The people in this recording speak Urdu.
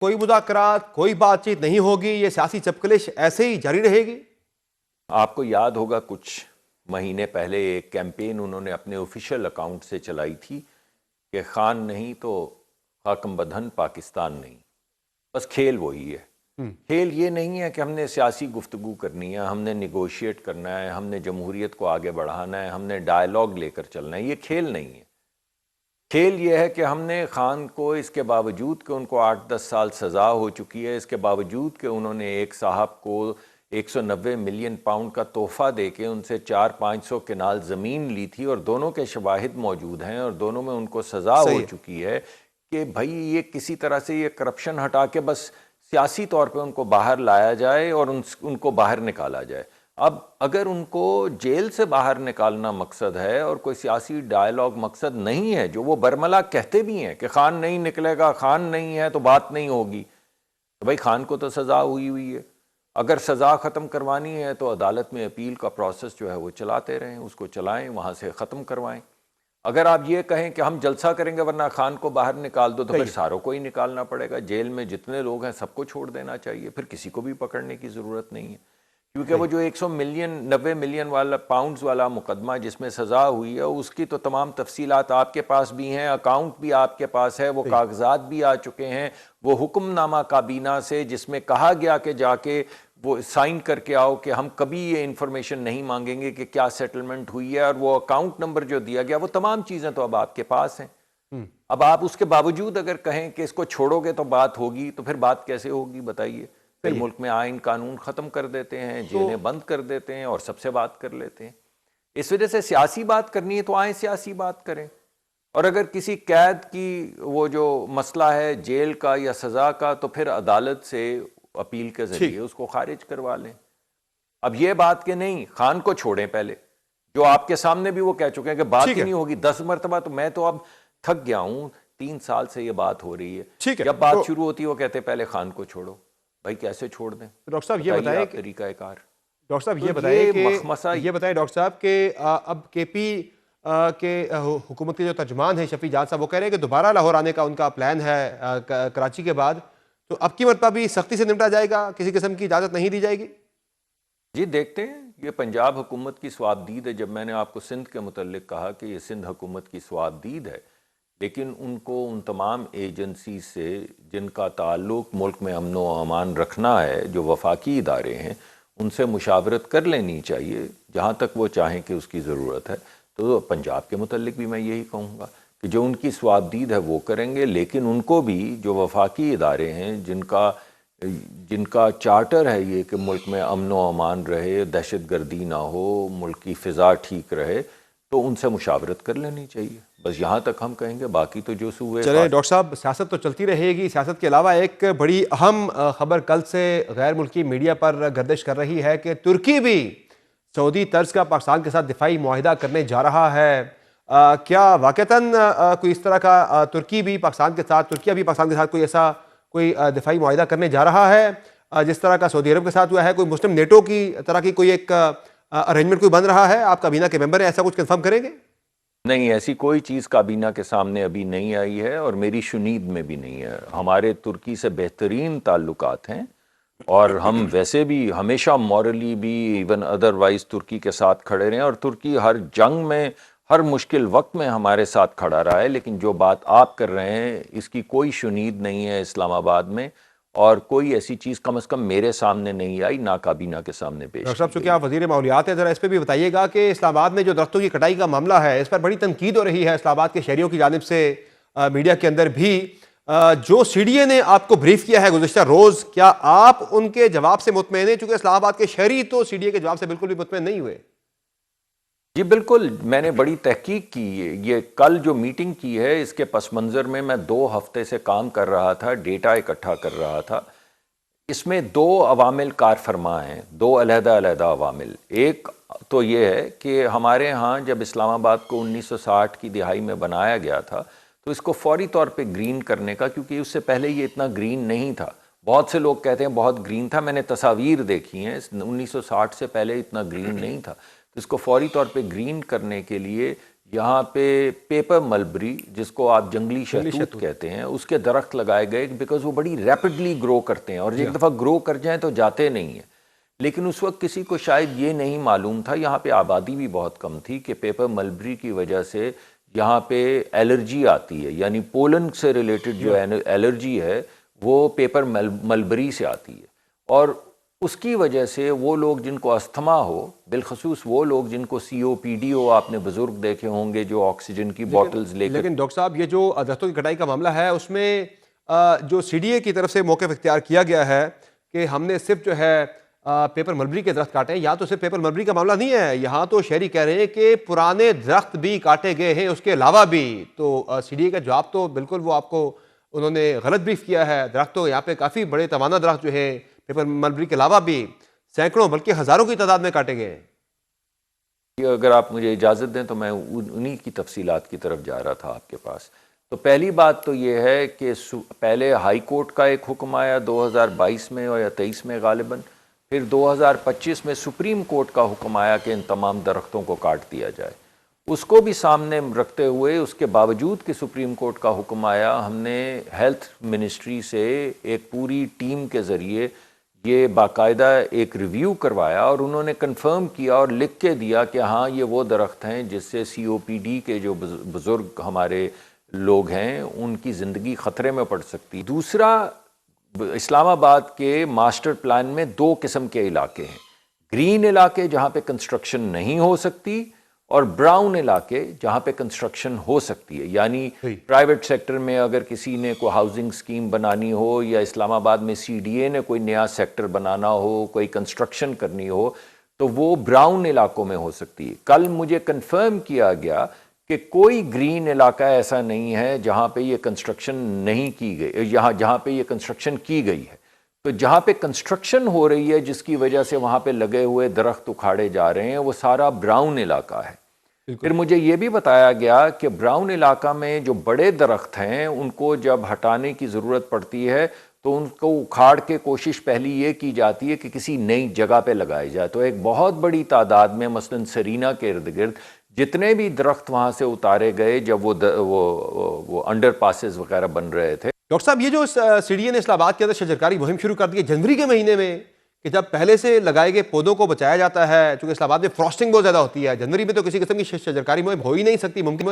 کوئی مذاکرات، کوئی بات چیت نہیں ہوگی، یہ سیاسی چپکلش ایسے ہی جاری رہے گی؟ آپ کو یاد ہوگا کچھ مہینے پہلے ایک کیمپین انہوں نے اپنے آفیشیل اکاؤنٹ سے چلائی تھی کہ خان نہیں تو خاکم بدھن پاکستان نہیں. بس کھیل وہی ہے. کھیل یہ نہیں ہے کہ ہم نے سیاسی گفتگو کرنی ہے، ہم نے نیگوشیٹ کرنا ہے، ہم نے جمہوریت کو آگے بڑھانا ہے، ہم نے ڈائلاگ لے کر چلنا ہے. یہ کھیل نہیں ہے. کھیل یہ ہے کہ ہم نے خان کو اس کے باوجود کہ ان کو 8-10 سال سزا ہو چکی ہے، اس کے باوجود کہ انہوں نے ایک صاحب کو 190 ملین پاؤنڈ کا تحفہ دے کے ان سے 400-500 کنال زمین لی تھی، اور دونوں کے شواہد موجود ہیں اور دونوں میں ان کو سزا ہو چکی ہے کہ بھائی یہ کسی طرح سے یہ کرپشن ہٹا کے بس سیاسی طور پہ ان کو باہر لایا جائے اور ان کو باہر نکالا جائے. اب اگر ان کو جیل سے باہر نکالنا مقصد ہے اور کوئی سیاسی ڈائلاگ مقصد نہیں ہے، جو وہ برملا کہتے بھی ہیں کہ خان نہیں نکلے گا، خان نہیں ہے تو بات نہیں ہوگی، تو بھائی خان کو تو سزا ہوئی ہے. اگر سزا ختم کروانی ہے تو عدالت میں اپیل کا پروسیس جو ہے وہ چلاتے رہیں، اس کو چلائیں، وہاں سے ختم کروائیں. اگر آپ یہ کہیں کہ ہم جلسہ کریں گے ورنہ خان کو باہر نکال دو، تو پھر ساروں کو ہی نکالنا پڑے گا. جیل میں جتنے لوگ ہیں سب کو چھوڑ دینا چاہیے، پھر کسی کو بھی پکڑنے کی ضرورت نہیں ہے. کیونکہ وہ جو 190 ملین والا پاؤنڈز والا مقدمہ جس میں سزا ہوئی ہے، اس کی تو تمام تفصیلات آپ کے پاس بھی ہیں، اکاؤنٹ بھی آپ کے پاس ہے، وہ کاغذات بھی آ چکے ہیں، وہ حکم نامہ کابینہ سے جس میں کہا گیا کہ جا کے وہ سائن کر کے آؤ کہ ہم کبھی یہ انفارمیشن نہیں مانگیں گے کہ کیا سیٹلمنٹ ہوئی ہے، اور وہ اکاؤنٹ نمبر جو دیا گیا، وہ تمام چیزیں تو اب آپ کے پاس ہیں. اب آپ اس کے باوجود اگر کہیں کہ اس کو چھوڑو گے تو بات ہوگی، تو پھر بات کیسے ہوگی بتائیے؟ پھر ملک میں آئین قانون ختم کر دیتے ہیں، جیلیں بند کر دیتے ہیں اور سب سے بات کر لیتے ہیں. اس وجہ سے سیاسی بات کرنی ہے تو آئیں سیاسی بات کریں، اور اگر کسی قید کی وہ جو مسئلہ ہے جیل کا یا سزا کا، تو پھر عدالت سے اپیل کے ذریعے اس کو خارج کروا لیں. اب یہ بات کہ نہیں خان کو چھوڑیں، پہلے جو آپ کے سامنے بھی وہ کہہ چکے ہیں کہ بات ہی نہیں ہوگی 10 مرتبہ، تو میں تو اب تھک گیا ہوں. 3 سال سے یہ بات ہو رہی ہے، جب بات شروع ہوتی ہے وہ کہتے ہیں پہلے خان کو چھوڑو. بھائی کیسے چھوڑ دیں؟ ڈاکٹر صاحب یہ بتائیں کہ طریقہ کار ڈاکٹر صاحب یہ بتائیں ڈاکٹر صاحب کہ اب کے پی کے حکومت کے جو ترجمان ہیں شفیع جان صاحب، وہ کہہ رہے ہیں کہ دوبارہ لاہور آنے کا ان کا پلان ہے کراچی کے بعد، تو اب کی مرتبہ بھی سختی سے نمٹا جائے گا، کسی قسم کی اجازت نہیں دی جائے گی؟ جی دیکھتے ہیں، یہ پنجاب حکومت کی سوابدید ہے. جب میں نے آپ کو سندھ کے متعلق کہا کہ یہ سندھ حکومت کی سوابدید ہے، لیکن ان کو ان تمام ایجنسی سے جن کا تعلق ملک میں امن و امان رکھنا ہے، جو وفاقی ادارے ہیں، ان سے مشاورت کر لینی چاہیے جہاں تک وہ چاہیں کہ اس کی ضرورت ہے. تو پنجاب کے متعلق بھی میں یہی کہوں گا کہ جو ان کی سوابدید ہے وہ کریں گے، لیکن ان کو بھی جو وفاقی ادارے ہیں جن کا چارٹر ہے یہ کہ ملک میں امن و امان رہے، دہشت گردی نہ ہو، ملک کی فضا ٹھیک رہے، تو ان سے مشاورت کر لینی چاہیے. بس یہاں تک ہم کہیں گے، باقی تو جو صوبے. چلیں ڈاکٹر صاحب، سیاست تو چلتی رہے گی. سیاست کے علاوہ ایک بڑی اہم خبر کل سے غیر ملکی میڈیا پر گردش کر رہی ہے کہ ترکی بھی سعودی طرز کا پاکستان کے ساتھ دفاعی معاہدہ کرنے جا رہا ہے. کیا واقعتاً کوئی اس طرح کا ترکیہ بھی پاکستان کے ساتھ کوئی ایسا دفاعی معاہدہ کرنے جا رہا ہے جس طرح کا سعودی عرب کے ساتھ ہوا ہے؟ کوئی مسلم نیٹو کی طرح کی کوئی ایک ارینجمنٹ کوئی بن رہا ہے؟ آپ کابینہ کے ممبر ہیں، ایسا کچھ کنفرم کریں گے؟ نہیں، ایسی کوئی چیز کابینہ کے سامنے ابھی نہیں آئی ہے، اور میری شنید میں بھی نہیں ہے. ہمارے ترکی سے بہترین تعلقات ہیں، اور ہم ویسے بھی ہمیشہ مورلی بھی ایون ادروائز ترکی کے ساتھ کھڑے رہے، اور ترکی ہر جنگ میں، ہر مشکل وقت میں ہمارے ساتھ کھڑا رہا ہے. لیکن جو بات آپ کر رہے ہیں اس کی کوئی شنید نہیں ہے اسلام آباد میں، اور کوئی ایسی چیز کم از کم میرے سامنے نہیں آئی، نہ کابینہ کے سامنے پیش. ڈاکٹر صاحب چونکہ آپ وزیر ماحولیات ہیں، ذرا اس پہ بھی بتائیے گا کہ اسلام آباد میں جو درختوں کی کٹائی کا معاملہ ہے، اس پر بڑی تنقید ہو رہی ہے اسلام آباد کے شہریوں کی جانب سے، میڈیا کے اندر بھی. جو سی ڈی اے نے آپ کو بریف کیا ہے گزشتہ روز، کیا آپ ان کے جواب سے مطمئن ہیں؟ چونکہ اسلام آباد کے شہری تو سی ڈی اے کے جواب سے بالکل بھی مطمئن نہیں ہوئے. جی بالکل، میں نے بڑی تحقیق کی. یہ کل جو میٹنگ کی ہے اس کے پس منظر میں 2 ہفتے سے کام کر رہا تھا، ڈیٹا اکٹھا کر رہا تھا. اس میں 2 عوامل کار فرما ہیں، 2 علیحدہ عوامل. ایک تو یہ ہے کہ ہمارے ہاں جب اسلام آباد کو 1960 کی دہائی میں بنایا گیا تھا تو اس کو فوری طور پہ گرین کرنے کا، کیونکہ اس سے پہلے یہ اتنا گرین نہیں تھا. بہت سے لوگ کہتے ہیں بہت گرین تھا، میں نے تصاویر دیکھی ہیں، 1960 سے پہلے اتنا گرین نہیں تھا. تو اس کو فوری طور پہ گرین کرنے کے لیے یہاں پہ پیپر ملبری جس کو آپ جنگلی شہتوت کہتے ہیں اس کے درخت لگائے گئے بیکاز وہ بڑی ریپڈلی گرو کرتے ہیں اور ایک دفعہ گرو کر جائیں تو جاتے نہیں ہیں. لیکن اس وقت کسی کو شاید یہ نہیں معلوم تھا, یہاں پہ آبادی بھی بہت کم تھی, کہ پیپر ملبری کی وجہ سے یہاں پہ الرجی آتی ہے, یعنی پولن سے ریلیٹڈ جو الرجی ہے وہ پیپر ملبری سے آتی ہے. اور اس کی وجہ سے وہ لوگ جن کو استھما ہو, بالخصوص وہ لوگ جن کو COPD ہو, آپ نے بزرگ دیکھے ہوں گے جو آکسیجن کی بوٹلز لے کر. لیکن ڈاکٹر صاحب یہ جو درختوں کی کٹائی کا معاملہ ہے اس میں جو CDA کی طرف سے موقف اختیار کیا گیا ہے کہ ہم نے صرف جو ہے پیپر ملبری کے درخت کاٹے ہیں, یہاں تو صرف پیپر ملبری کا معاملہ نہیں ہے, یہاں تو شہری کہہ رہے ہیں کہ پرانے درخت بھی کاٹے گئے ہیں اس کے علاوہ بھی. تو CDA کا جواب تو بالکل وہ آپ کو انہوں نے غلط بریف کیا ہے. درخت تو یہاں پہ کافی بڑے توانا درخت جو ہے پیپر ملبری کے علاوہ بھی سینکڑوں بلکہ ہزاروں کی تعداد میں کاٹے گئے ہیں. اگر آپ مجھے اجازت دیں تو میں انہی کی تفصیلات کی طرف جا رہا تھا آپ کے پاس. تو پہلی بات تو یہ ہے کہ پہلے ہائی کورٹ کا ایک حکم آیا 2022 میں یا 23 میں غالباً, پھر 2025 میں سپریم کورٹ کا حکم آیا کہ ان تمام درختوں کو کاٹ دیا جائے. اس کو بھی سامنے رکھتے ہوئے, اس کے باوجود کہ سپریم کورٹ کا حکم آیا, ہم نے ہیلتھ منسٹری سے ایک پوری ٹیم کے ذریعے یہ باقاعدہ ایک ریویو کروایا اور انہوں نے کنفرم کیا اور لکھ کے دیا کہ ہاں یہ وہ درخت ہیں جس سے COPD کے جو بزرگ ہمارے لوگ ہیں ان کی زندگی خطرے میں پڑ سکتی. دوسرا, اسلام آباد کے ماسٹر پلان میں 2 قسم کے علاقے ہیں, گرین علاقے جہاں پہ کنسٹرکشن نہیں ہو سکتی اور براؤن علاقے جہاں پہ کنسٹرکشن ہو سکتی ہے. یعنی پرائیویٹ سیکٹر میں اگر کسی نے کوئی ہاؤسنگ سکیم بنانی ہو یا اسلام آباد میں CDA نے کوئی نیا سیکٹر بنانا ہو, کوئی کنسٹرکشن کرنی ہو, تو وہ براؤن علاقوں میں ہو سکتی ہے. کل مجھے کنفرم کیا گیا کہ کوئی گرین علاقہ ایسا نہیں ہے جہاں پہ یہ کنسٹرکشن نہیں کی گئی, جہاں پہ یہ کنسٹرکشن کی گئی ہے. تو جہاں پہ کنسٹرکشن ہو رہی ہے جس کی وجہ سے وہاں پہ لگے ہوئے درخت اکھاڑے جا رہے ہیں وہ سارا براؤن علاقہ ہے. پھر مجھے یہ بھی بتایا گیا کہ براؤن علاقہ میں جو بڑے درخت ہیں ان کو جب ہٹانے کی ضرورت پڑتی ہے تو ان کو اکھاڑ کے کوشش پہلی یہ کی جاتی ہے کہ کسی نئی جگہ پہ لگائی جائے. تو ایک بہت بڑی تعداد میں مثلاً سرینا کے ارد گرد جتنے بھی درخت وہاں سے اتارے گئے جب وہ انڈر پاسز وغیرہ بن رہے تھے. ڈاکٹر صاحب یہ جو CDA نے اسلام آباد کے اندر شجرکاری مہم شروع کر دی ہے جنوری کے مہینے میں, کہ جب پہلے سے لگائے گئے پودوں کو بچایا جاتا ہے, چونکہ اسلام آباد میں فراسٹنگ بہت زیادہ ہوتی ہے, جنوری میں تو کسی قسم کی شجرکاری مہم ہو ہی نہیں سکتی, ممکن